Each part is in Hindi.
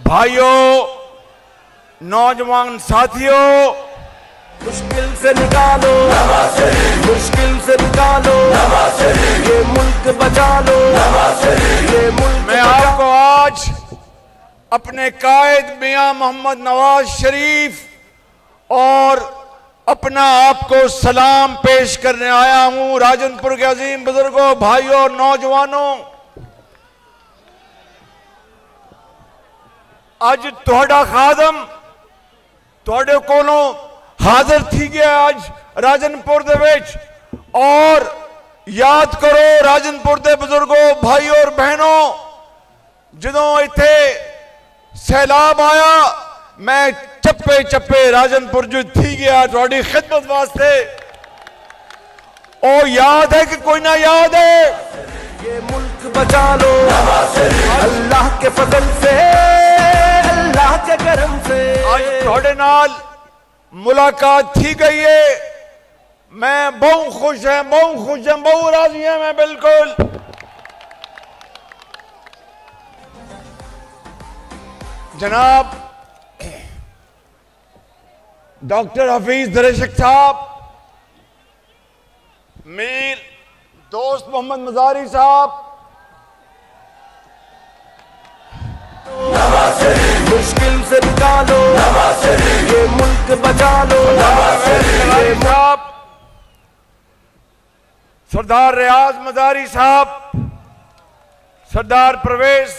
भाइयों, नौजवान साथियों, मुश्किल से निकालो, मुश्किल से निकालो, ये मुल्क बचा लो, ये मुल्क। मैं आपको आज अपने कायद मियां मोहम्मद नवाज शरीफ और अपना आपको सलाम पेश करने आया हूं। राजनपुर के अजीम बुजुर्गों, भाइयों और नौजवानों, अज तुहाडा खादम तुहाडे कोलों हाजिर थी गया आज राजनपुर दे विच। और याद करो राजनपुर दे बुजुर्गों, भाइयों और बहनों, जदों इत्थे सैलाब आया मैं चप्पे चप्पे राजनपुर जो थी गया तुहाडी खिदमत वास्ते। ओ याद है कि कोई ना याद है? ये मुल्क बचा लो अल्लाह के फजल से, अल्लाह के करम से। आज तुहाडे नाल मुलाकात थी गई है। मैं बहुत खुश है, बहुत राजी है मैं बिल्कुल। जनाब डॉक्टर हफीज दरेशक साहब, मीर दोस्त मोहम्मद मजारी साहब, मुश्किल से निकालो, ये मुल्क बचा लो, साहब, सरदार रियाज मजारी साहब, सरदार परवेज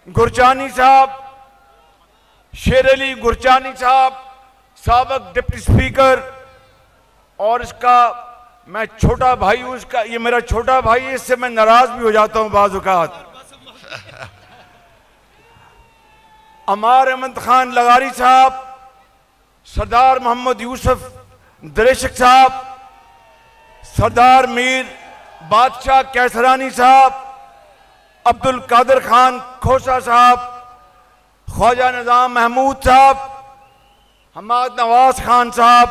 गुरचानी साहब, शेर अली गुरचानी साहब, साबक डिप्टी स्पीकर, और इसका मैं छोटा भाई हूं, इसका ये मेरा छोटा भाई है, इससे मैं नाराज भी हो जाता हूं बाज़ औक़ात। अमार अहमद खान लगारी साहब, सरदार मोहम्मद यूसुफ दरेशक साहब, सरदार मीर बादशाह कैसरानी साहब, अब्दुल कादिर खान खोसा साहब, ख्वाजा निज़ाम महमूद साहब, हमाद नवाज खान साहब,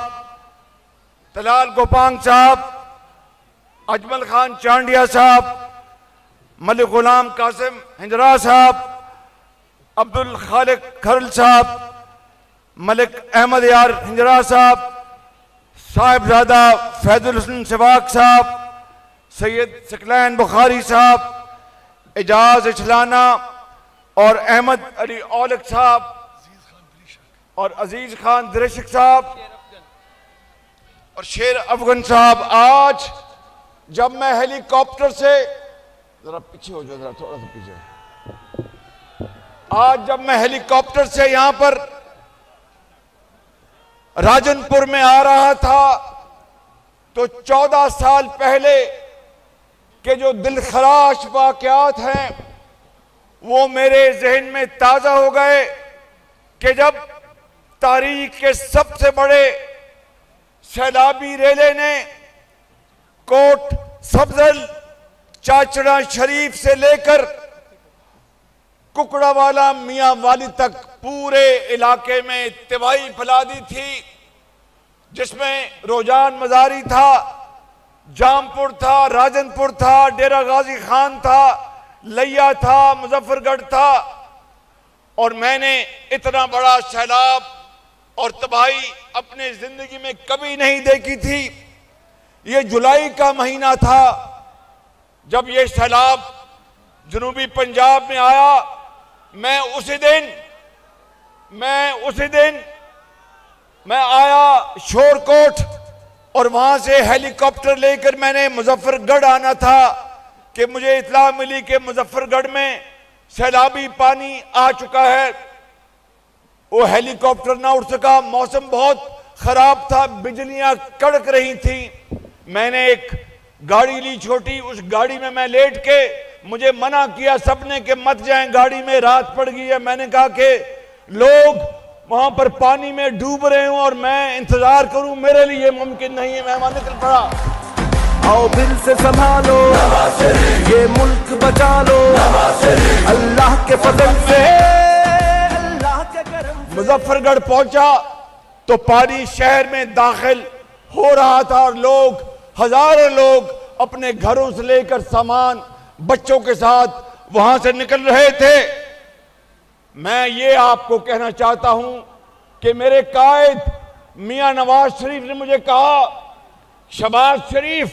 तलाल गोपांग साहब, अजमल खान चांडिया साहब, मलिक गुलाम कासिम हिंजरा साहब, अब्दुल खालिक खरल साहब, मलिक अहमद यार हिंजरा साहब, साहिबजादा फैजुल हसन सिवाक साहब, सैयद सकलैन बुखारी साहब, एजाज इछलाना और अहमद अली औलक साहब और अजीज खान दरेशक साहब और शेर अफगन साहब। आज जब मैं हेलीकॉप्टर से, जरा पीछे हो जाओ, जरा थोड़ा सा पीछे, आज जब मैं हेलीकॉप्टर से यहां पर राजनपुर में आ रहा था तो 14 साल पहले के जो दिलखराश वाकयात हैं वो मेरे जहन में ताजा हो गए कि जब तारीख के सबसे बड़े सैलाबी रेले ने कोट सफजल चाचड़ा शरीफ से लेकर कुकड़ावाला मियां वाली तक पूरे इलाके में तबाही फैला दी थी, जिसमें रोजान मजारी था, जामपुर था, राजनपुर था, डेरा गाजी खान था, लिया था, मुजफ्फरगढ़ था। और मैंने इतना बड़ा सैलाब और तबाही अपने जिंदगी में कभी नहीं देखी थी। ये जुलाई का महीना था जब ये सैलाब जनूबी पंजाब में आया। मैं उसी दिन आया शोरकोट और वहां से हेलीकॉप्टर लेकर मैंने मुजफ्फरगढ़ आना था कि मुझे इत्तला मिली कि मुजफ्फरगढ़ में सैलाबी पानी आ चुका है। वो हेलीकॉप्टर ना उड़ सका, मौसम बहुत खराब था, बिजलियां कड़क रही थी। मैंने एक गाड़ी ली छोटी, उस गाड़ी में मैं लेट के, मुझे मना किया सबने कि मत जाएं गाड़ी में, रात पड़ गई है। मैंने कहा कि लोग वहां पर पानी में डूब रहे हूं और मैं इंतजार करूं, मेरे लिए मुमकिन नहीं है। मैं निकल पड़ा। आओ दिल से संभालो, ये मुल्क बचा लो, अल्लाह के फजल से, अल्लाह के करम से। मुजफ्फरगढ़ पहुंचा तो पानी शहर में दाखिल हो रहा था और लोग, हजारों लोग अपने घरों से लेकर सामान बच्चों के साथ वहां से निकल रहे थे। मैं ये आपको कहना चाहता हूं कि मेरे कायद मियां नवाज शरीफ ने मुझे कहा, शहबाज शरीफ,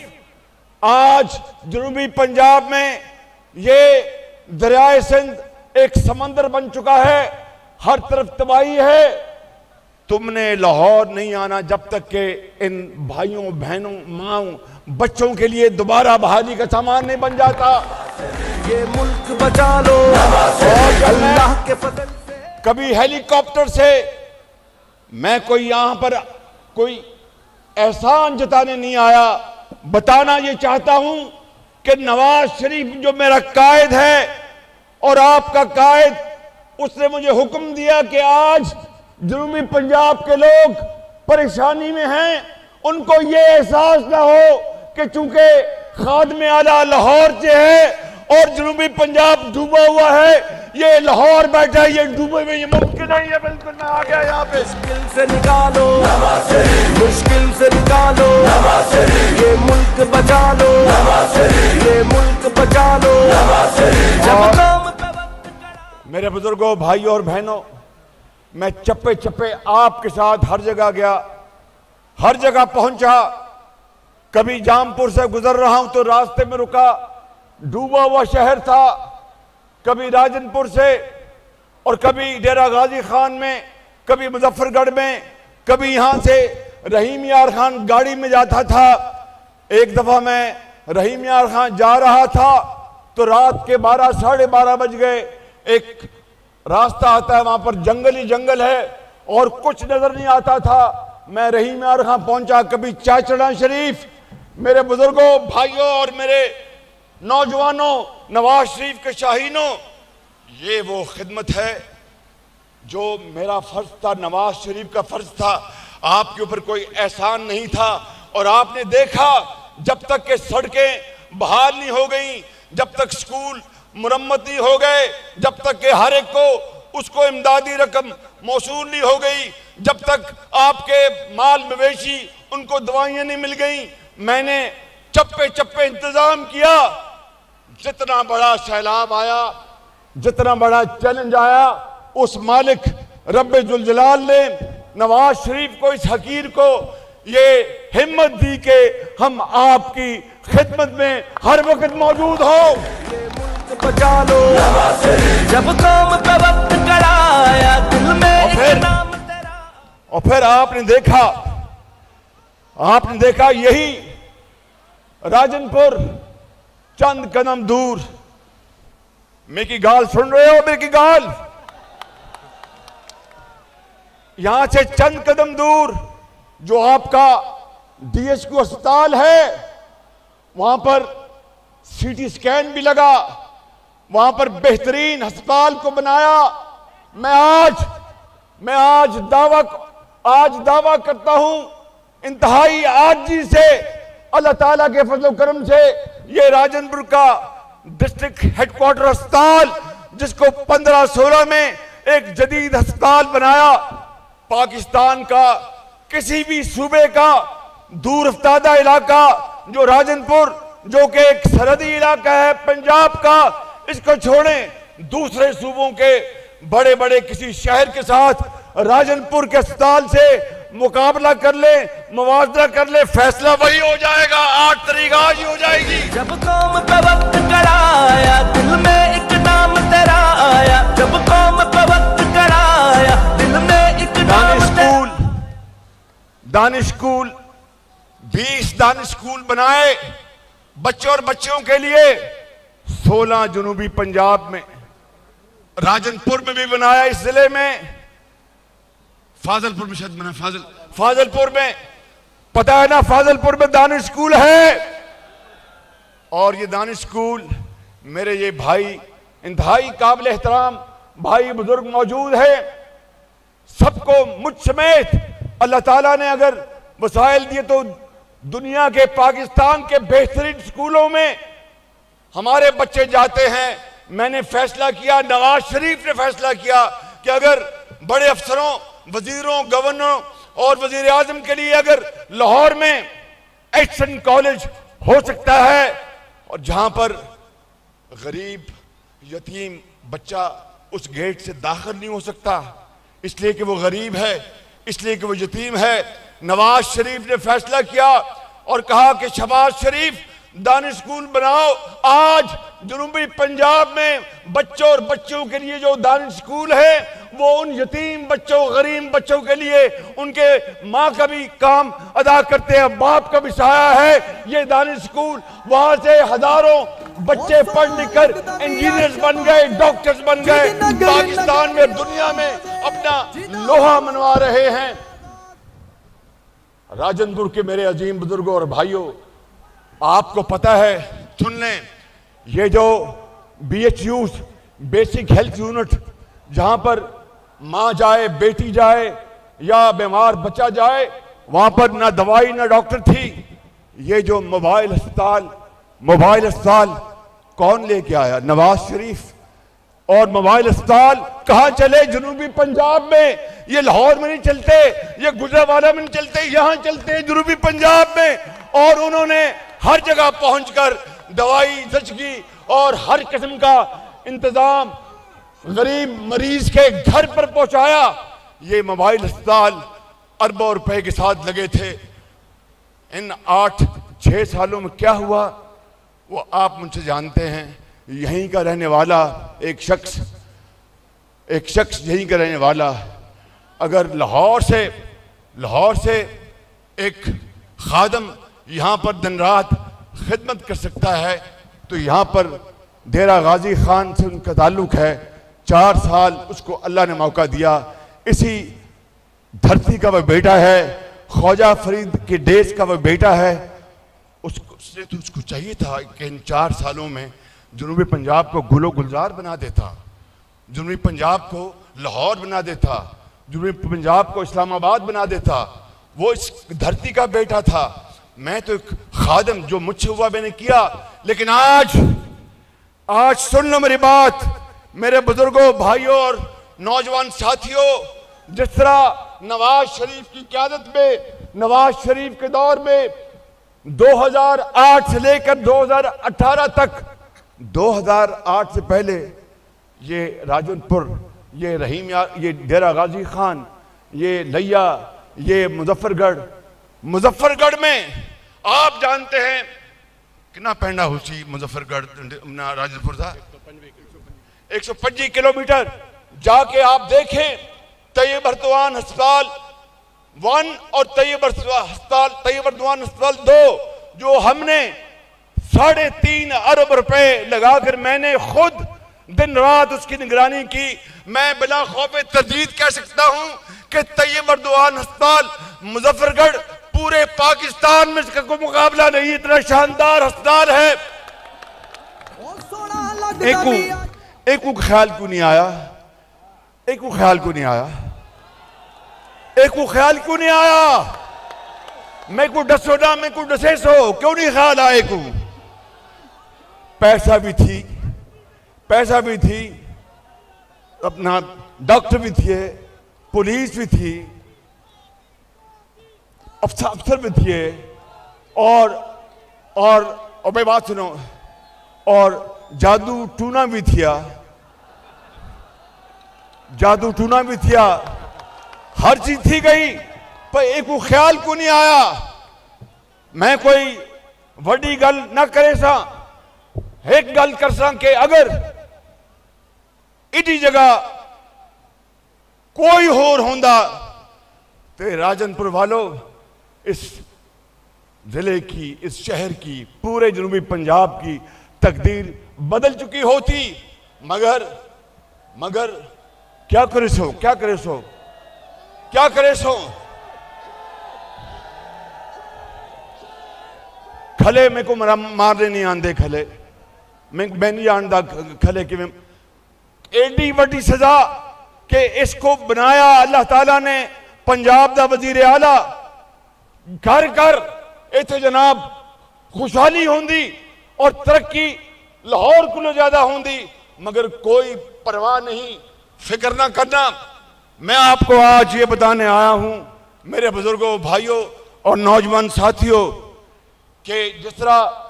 आज जनूबी पंजाब में ये दरियाए सिंध एक समंदर बन चुका है, हर तरफ तबाही है, तुमने लाहौर नहीं आना जब तक के इन भाइयों बहनों माओं बच्चों के लिए दोबारा बहाली का सामान नहीं बन जाता। ये मुल्क बचा लो और अल्लाह के फजल से। कभी हेलीकॉप्टर से मैं कोई यहां पर कोई एहसान जताने नहीं आया, बताना ये चाहता हूं कि नवाज शरीफ जो मेरा कायद है और आपका कायद, उसने मुझे हुक्म दिया कि आज जनूबी पंजाब के लोग परेशानी में हैं, उनको ये एहसास ना हो कि चूंकि खादमे आला लाहौर से है और जनूबी पंजाब डूबा हुआ है, ये लाहौर बैठा है, ये डूबे में ये मुमकिन नहीं है। बिल्कुल मैं आ गया यहाँ पे। मुश्किल से निकालो, मुश्किल से निकालो, ये मुल्क बचा लो, ये मुल्क बचा लो। जब काम पे वक्त कड़ा। मेरे बुजुर्गों, भाइयों और बहनों, मैं चप्पे चप्पे आपके साथ हर जगह गया, हर जगह पहुंचा। कभी जामपुर से गुजर रहा हूं तो रास्ते में रुका, डूबा हुआ शहर था, कभी राजनपुर से और कभी डेरा गाजी खान में, कभी मुजफ्फरगढ़ में, कभी यहां से रहीम यार खान गाड़ी में जाता था। एक दफा मैं रहीम यार खान जा रहा था तो रात के 12 साढ़े 12 बज गए। एक रास्ता आता है, वहां पर जंगल ही जंगल है और कुछ नजर नहीं आता था। मैं रहीम यार खान पहुंचा, कभी चाचड़ा शरीफ। मेरे बुजुर्गों, भाइयों और मेरे नौजवानों, नवाज शरीफ के शाहीनों, ये वो खिदमत है जो मेरा फर्ज था, नवाज शरीफ का फर्ज था। आपके ऊपर कोई एहसान नहीं था और आपने देखा जब तक के सड़कें बहाल नहीं हो गई, जब तक स्कूल मुरम्मत नहीं हो गए, जब तक के हर एक को उसको इमदादी रकम मौसूल नहीं हो गई, जब तक आपके माल मवेशी उनको दवाइयां नहीं मिल गई, मैंने चप्पे चप्पे इंतजाम किया। जितना बड़ा सैलाब आया, जितना बड़ा चैलेंज आया, उस मालिक रब्बे जुल जलाल ने नवाज शरीफ को, इस हकीर को ये हिम्मत दी कि हम आपकी खिदमत में हर वक्त मौजूद हो। ये मुल्क बचा लो, जब काम पे वक्त कड़ा आया, दिल में एक नाम तेरा। और फिर आपने देखा यही राजनपुर चंद कदम दूर, मेरी गाल सुन रहे हो? मेरी गाल, यहां से चंद कदम दूर जो आपका डीएचक्यू अस्पताल है, वहां पर सीटी स्कैन भी लगा, वहां पर बेहतरीन अस्पताल को बनाया। मैं आज दावा करता हूं इंतहाई आजी से, अल्लाह ताला के फजल करम से, ये राजनपुर का डिस्ट्रिक्ट हेडक्वार्टर अस्पताल, जिसको 1516 में एक जदीद अस्पताल बनाया, पाकिस्तान का किसी भी सूबे का दूर अफ्तादा इलाका जो राजनपुर, जो कि एक सरहदी इलाका है पंजाब का, इसको छोड़ें, दूसरे सूबों के बड़े बड़े किसी शहर के साथ राजनपुर के अस्पताल से मुकाबला कर ले, मुआवजा कर ले, फैसला वही हो जाएगा। 8 तारीख आज ही हो जाएगी। जब कौम पे वक्त कड़ा आया, दिल में एक नाम तेरा आया, जब कौम पे वक्त कड़ा आया, दिल में एक नाम तेरा। दानिश स्कूल 20 दानिश स्कूल बनाए बच्चों और बच्चियों के लिए, 16 जनूबी पंजाब में, राजनपुर में भी बनाया, इस जिले में, फाजलपुर में शायद बना, फाजलपुर में, पता है ना, फाजलपुर में दानिश स्कूल है। और ये दानिश स्कूल, मेरे ये भाई इंतहाई काबिल एहतराम भाई बुजुर्ग मौजूद है, सबको मुझ समेत अल्लाह ताला ने अगर वसाइल दिए तो दुनिया के, पाकिस्तान के बेहतरीन स्कूलों में हमारे बच्चे जाते हैं। मैंने फैसला किया, नवाज शरीफ ने फैसला किया कि अगर बड़े अफसरों, वजीरों, गवर्नरों और वजीर आजम के लिए अगर लाहौर में एचएन कॉलेज हो सकता है, और जहां पर गरीब यतीम बच्चा उस गेट से दाखिल नहीं हो सकता, इसलिए कि वो गरीब है, इसलिए कि वो यतीम है। नवाज शरीफ ने फैसला किया और कहा कि शहबाज शरीफ दानिश स्कूल बनाओ। आज जनूबी पंजाब में बच्चों और बच्चों के लिए जो दानिश स्कूल है वो उन यतीम बच्चों, गरीब बच्चों के लिए उनके माँ का भी काम अदा करते हैं, बाप का भी सहारा है ये दानिश स्कूल। वहां से हजारों बच्चे पढ़ लिख कर इंजीनियर्स बन गए, डॉक्टर्स बन गए, पाकिस्तान में, दुनिया में अपना लोहा मनवा रहे हैं। राजनपुर के मेरे अजीम बुजुर्गों और भाइयों, आपको पता है, सुन लें, ये जो BHUs, बेसिक हेल्थ यूनिट, जहां पर मां जाए, बेटी जाए या बीमार बच्चा जाए, वहां पर ना दवाई ना डॉक्टर थी। ये जो मोबाइल अस्पताल कौन लेके आया? नवाज शरीफ। और मोबाइल अस्पताल कहां चले? जनूबी पंजाब में। ये लाहौर में नहीं चलते, ये गुजरावाला में नहीं चलते, यहां चलते हैं जनूबी पंजाब में। और उन्होंने हर जगह पहुंचकर दवाई, जचगी और हर किस्म का इंतजाम गरीब मरीज के घर पर पहुंचाया। ये मोबाइल अस्पताल अरबों रुपए के साथ लगे थे। इन 8-6 सालों में क्या हुआ वो आप मुझसे जानते हैं। यहीं का रहने वाला एक शख्स यहीं का रहने वाला, अगर लाहौर से एक खादम यहाँ पर दिन रात खिदमत कर सकता है, तो यहाँ पर डेरा गाजी खान से उनका ताल्लुक है। 4 साल उसको अल्लाह ने मौका दिया। इसी धरती का वह बेटा है, ख्वाजा फरीद के देश का वह बेटा है। उसको चाहिए था कि इन 4 सालों में जनूबी पंजाब को गुलो गुलजार बना देता, जनूबी पंजाब को लाहौर बना देता, जनूबी पंजाब को इस्लामाबाद बना देता। वो इस धरती का बेटा था। मैं तो एक खादम, जो मुझसे हुआ मैंने किया। लेकिन आज सुन लो मेरी बात, मेरे बुजुर्गों, भाइयों और नौजवान साथियों, जिस तरह नवाज शरीफ की क़यादत में, नवाज शरीफ के दौर में 2008 से लेकर 2018 तक, 2008 से पहले ये राजनपुर, ये रहीम, ये डेरा गाजी खान, ये लिया, ये मुजफ्फरगढ़ में आप जानते हैं कितना पैंडा हुसी मुजफ्फरगढ़ राजनपुर था, 125 किलोमीटर। जाके आप देखें तैयब अर्दवान अस्पताल 1 और तैयब अर्दवान अस्पताल 2, जो हमने 3.5 अरब रुपए लगाकर, मैंने खुद दिन रात उसकी निगरानी की। मैं बिला खौफे तजदीद कह सकता हूं कि तैयब अर्दवान अस्पताल मुजफ्फरगढ़ पूरे पाकिस्तान में इसका कोई मुकाबला नहीं, इतना शानदार अस्पताल है। एक को ख्याल क्यों नहीं आया? एक को ख्याल क्यों नहीं आया? मैं को डसो ना, मैं को डसे सो, क्यों नहीं ख्याल आए को? पैसा भी थी, अपना डॉक्टर भी थे, पुलिस भी थी, अफसर भी थे, और मैं बात सुनो, और जादू टूना भी थिया, हर चीज थी गई, पर एक को ख्याल क्यों नहीं आया? मैं कोई वड्डी गल ना करे सा, एक गल कर सा कि अगर इडी जगह कोई होर होंदा तो राजनपुर वालों, इस जिले की, इस शहर की, पूरे जनूबी पंजाब की तकदीर बदल चुकी होती। मगर क्या करे सो खले मेरे को मारने नहीं आंदे। खले मैं नहीं जानता खले कि एडी वड्डी सजा कि इसको बनाया अल्लाह ताला ने पंजाब दा वजीर आला। घर इत्थे जनाब खुशहाली होंदी और तरक्की लाहौर को ज्यादा होंदी, मगर कोई परवाह नहीं, फिक्र ना करना। मैं आपको आज ये बताने आया हूं मेरे बुजुर्गों, भाइयों और नौजवान साथियों, कि जिस तरह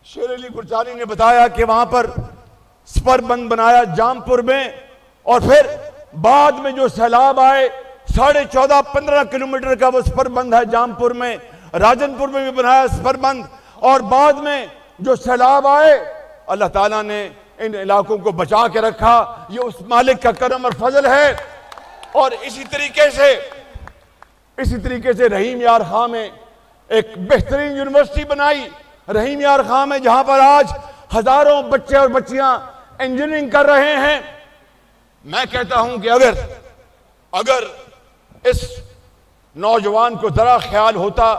शेर अली गुरजारी ने बताया कि वहां पर स्परबंद बनाया जामपुर में, और फिर बाद में जो सैलाब आए 14.5-15 किलोमीटर का वो स्परबंद है जामपुर में, राजनपुर में भी बनाया स्परबंद, और बाद में जो सैलाब आए अल्लाह ताला ने इन इलाकों को बचा के रखा। ये उस मालिक का करम और फजल है। और इसी तरीके से रहीम यार खां में एक बेहतरीन यूनिवर्सिटी बनाई, रहीम यार खां में, जहां पर आज हजारों बच्चे और बच्चियां इंजीनियरिंग कर रहे हैं। मैं कहता हूं कि अगर इस नौजवान को जरा ख्याल होता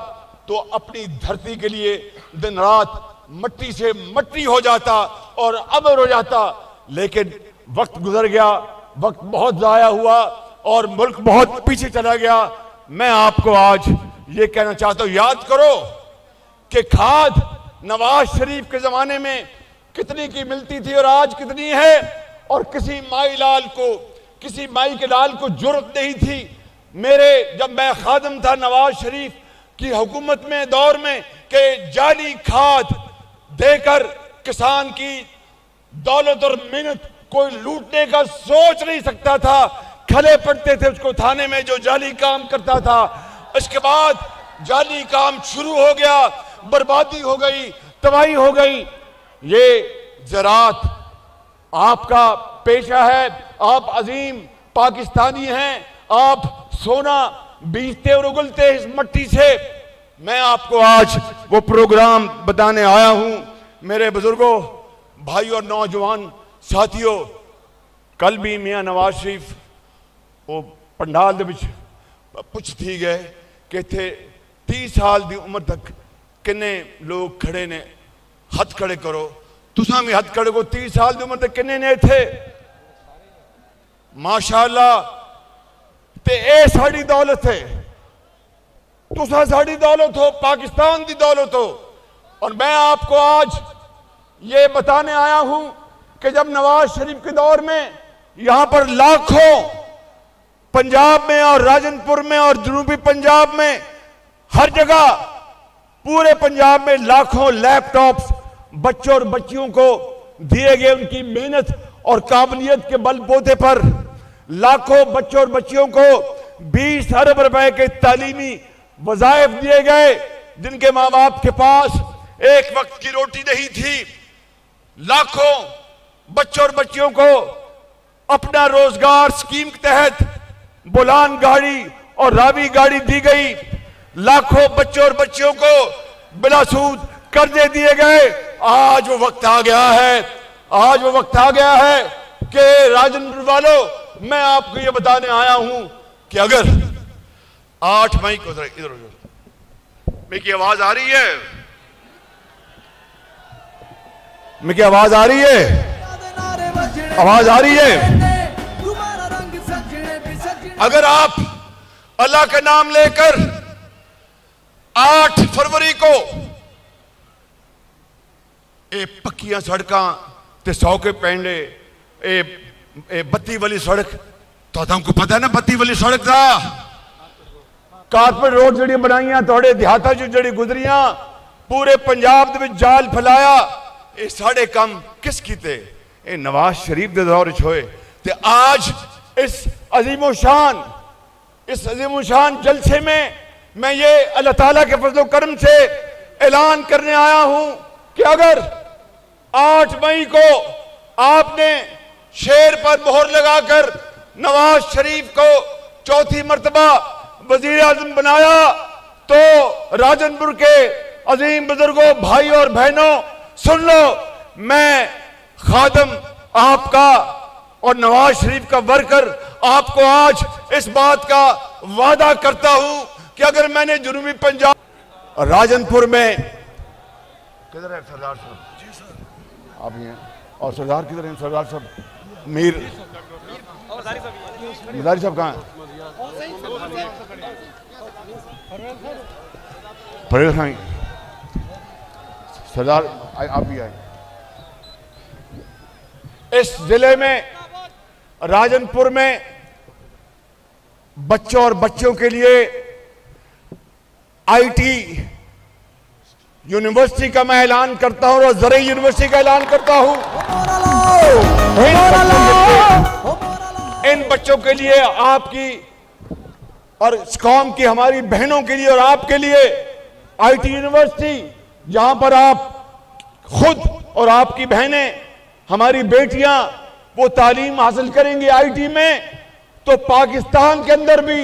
तो अपनी धरती के लिए दिन रात मट्टी से मट्टी हो जाता और अमर हो जाता। लेकिन वक्त गुजर गया, वक्त बहुत जाया हुआ और मुल्क बहुत पीछे चला गया। मैं आपको आज ये कहना चाहता हूं, याद करो कि खाद नवाज शरीफ के जमाने में कितनी की मिलती थी और आज कितनी है। और किसी माई के लाल को जुर्रत नहीं थी जब मैं खादम था नवाज शरीफ की हुकूमत में दौर में, कि जाली खाद देकर किसान की दौलत और मेहनत कोई लूटने का सोच नहीं सकता था। खले पड़ते थे उसको थाने में जो जाली काम करता था। इसके बाद जाली काम शुरू हो गया, बर्बादी हो गई, तबाही हो गई। ये ज़राअत आपका पेशा है, आप अजीम पाकिस्तानी हैं, आप सोना बीजते और उगलते इस मट्टी से। मैं आपको आज वो प्रोग्राम बताने आया हूं। मेरे बुजुर्गों, भाई और नौजवान साथियों, कल भी मियां नवाज शरीफ वो पंडाल दे विच पुछती गए कि इत्थे 30 साल की उम्र तक किन्ने लोग खड़े ने, हथ खड़े करो। तुसां भी हथ खड़े को 30 साल की उम्र तक किन्ने ने इत्थे? माशाअल्लाह। ते ए साड़ी दौलत है, तुसा साड़ी दौलत हो, पाकिस्तान की दौलत हो। और मैं आपको आज ये बताने आया हूं कि जब नवाज शरीफ के दौर में यहां पर लाखों, पंजाब में और राजनपुर में और जनूबी पंजाब में, हर जगह पूरे पंजाब में लाखों लैपटॉप्स बच्चों और बच्चियों को दिए गए। उनकी मेहनत और काबिलियत के बलबूते पर लाखों बच्चों और बच्चियों को 20 अरब रुपए के तालीमी वज़ाइफ दिए गए, जिनके माँ बाप के पास एक वक्त की रोटी नहीं थी। लाखों बच्चों और बच्चियों को अपना रोजगार स्कीम के तहत बुलान गाड़ी और रावी गाड़ी दी गई। लाखों बच्चों और बच्चियों को बिलासूद कर्जे दिए गए। आज वो वक्त आ गया है, आज वो वक्त आ गया है कि राजनपुर वालों, मैं आपको ये बताने आया हूं कि अगर 8 मई को, इधर मेरी आवाज आ रही है? मेरी आवाज आ रही है? आवाज आ रही है? अगर आप अल्लाह का नाम लेकर 8 फरवरी को ए पक्कियां सड़कां ते 100 के पेंडे, ए बत्ती वाली सड़क, तो तुमको पता है ना बत्ती वाली सड़क था, कारपेट रोड जड़ी बनाइया थोड़े देहाता जी गुजरियां, पूरे पंजाब दे विच जाल फैलाया। ये साढ़े काम किस कीते? ये नवाज शरीफ के दौर च होए। ते आज इस अजीमुशान जलसे में मैं ये अल्लाह ताला के फजल करम से ऐलान करने आया हूं कि अगर 8 मई को आपने शेर पर मोहर लगाकर नवाज शरीफ को चौथी मर्तबा वजीर आजम बनाया, तो राजनपुर के अजीम बुजुर्गों, भाई और बहनों, सुन लो, मैं खादम आपका और नवाज शरीफ का वर्कर आपको आज इस बात का वादा करता हूं कि अगर मैंने जनूबी पंजाब और राजनपुर में, किधर है सरदार साहब? जी सर, आप ही हैं। और सरदार किधर हैं? सरदार साहब, मदारी साहब कहाँ हैं? परेश खान, सरदार आप भी आए। इस जिले में राजनपुर में बच्चों और बच्चों के लिए आईटी यूनिवर्सिटी का मैं ऐलान करता हूं और ज़राई यूनिवर्सिटी का ऐलान करता हूं। इन बच्चों के लिए, आपकी और इस कौम की, हमारी बहनों के लिए और आपके लिए आईटी यूनिवर्सिटी, जहां पर आप खुद और आपकी बहनें, हमारी बेटियां वो तालीम हासिल करेंगी आईटी में, तो पाकिस्तान के अंदर भी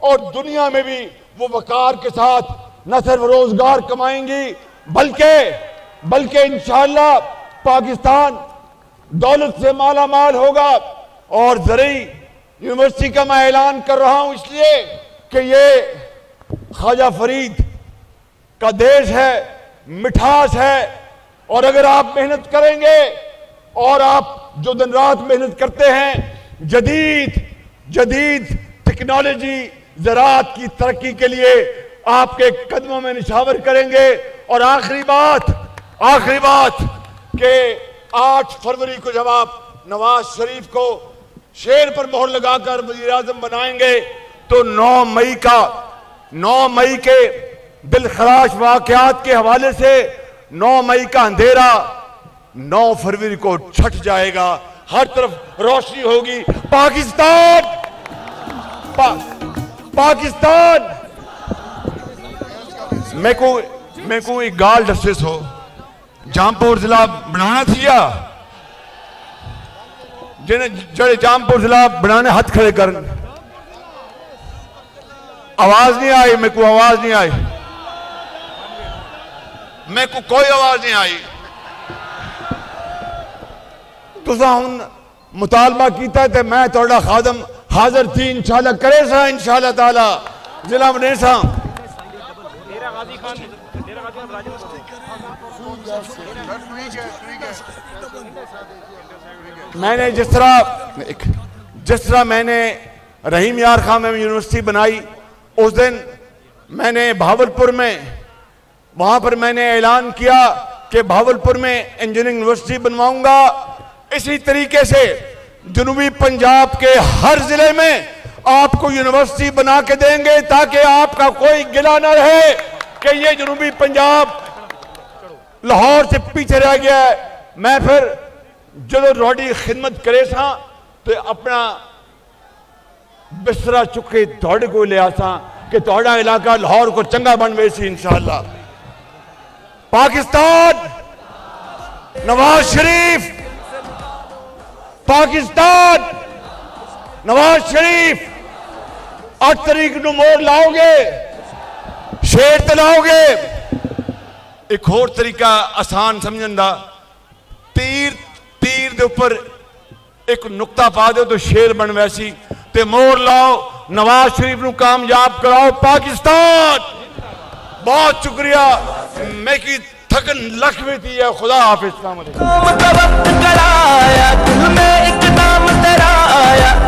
और दुनिया में भी वो वकार के साथ न सिर्फ रोजगार कमाएंगी बल्कि इंशाअल्लाह पाकिस्तान दौलत से माला माल होगा। और ज़रई यूनिवर्सिटी का मैं ऐलान कर रहा हूं इसलिए कि ये ख्वाजा फरीद का देश है, मिठास है। और अगर आप मेहनत करेंगे और आप जो दिन रात मेहनत करते हैं, जदीद टेक्नोलॉजी ज़राअत की तरक्की के लिए आपके कदमों में निशावर करेंगे। और आखिरी बात कि 8 फरवरी को जब आप नवाज शरीफ को शेर पर मोहर लगाकर वज़ीर आज़म बनाएंगे, तो 9 मई के दिलखराश वाक़यात के हवाले से 9 मई का अंधेरा 9 फरवरी को छट जाएगा, हर तरफ रोशनी होगी। पाकिस्तान मैं को एक गाल दस्ते सो जामपुर जिला बनाना थी या जड़े जामपुर जिला बनाने हाथ खड़े कर। आवाज नहीं आई, मेरे को आवाज नहीं आई, मेरे को कोई आवाज नहीं आई। तुसा हुन मुतालबा कीता है, मैं थोड़ा खादम हाजिर थी, इंशाल्लाह करे सा, इंशाल्लाह ताला जिला बने सा। मैंने जिस तरह मैंने रहीम यार खान में यूनिवर्सिटी बनाई, उस दिन मैंने भावलपुर में, वहां पर मैंने ऐलान किया कि भावलपुर में इंजीनियरिंग यूनिवर्सिटी बनवाऊंगा। इसी तरीके से जनूबी पंजाब के हर जिले में आपको यूनिवर्सिटी बना के देंगे, ताकि आपका कोई गिला ना रहे कि ये जनूबी पंजाब लाहौर से पीछे रह गया है। मैं फिर जो रोडी खिदमत करे सा तो अपना बिस्तरा चुके थोड़े को ले आसा कि थोड़ा इलाका लाहौर को चंगा बन वैसी इंशाअल्लाह। पाकिस्तान नवाज शरीफ, पाकिस्तान नवाज शरीफ 8 तारीख को मोड़ लाओगे, शेर तलाओगे। एक और तरीका आसान समझन दा, तीर दे ऊपर एक नुक्ता पा दो तो शेर बन वैसी, ते मोड़ लाओ, नवाज शरीफ को कामयाब कराओ। पाकिस्तान बहुत शुक्रिया, मैं की थकन लख में थी है। खुदा हाफिज।